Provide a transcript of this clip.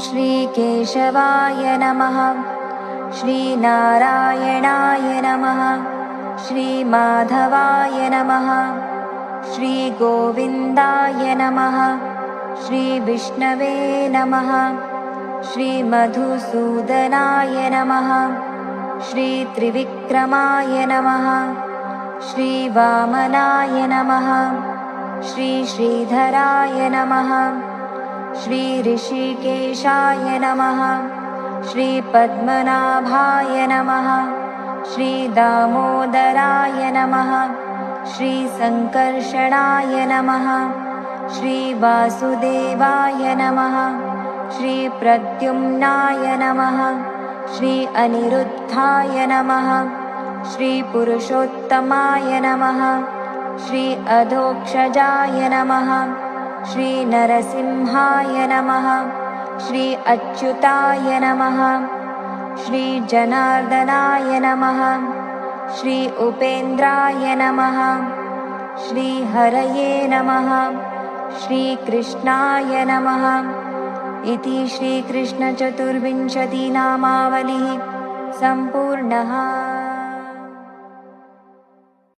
श्रीकेशवाय नमः। श्रीनारायणाय नमः। श्रीमाधवाय नमः। श्रीगोविन्दाय नमः। श्रीविष्णवे नमः। श्रीमधुसूदनाय नमः। श्रीत्रिविक्रमाय नमः। श्रीवामनाय नमः। श्रीश्रीधराय नमः। श्रीऋषिकेशाय नमः। श्रीपद्मनाभाय नमः। श्रीदामोदराय नमः। श्रीसङ्कर्षणाय नमः। श्रीवासुदेवाय नमः। श्रीप्रद्युम्नाय नमः। श्री अनिरुद्धाय नमः। श्रीपुरुषोत्तमाय नमः। श्री अधोक्षजाय नमः। श्रीनरसिंहाय नमः। श्री अच्युताय नमः। श्रीजनार्दनाय नमः। श्री उपेन्द्राय नमः। श्रीहरये नमः। श्रीकृष्णाय नमः। इति श्रीकृष्णचतुर्विंशतिनामावलिः सम्पूर्णः।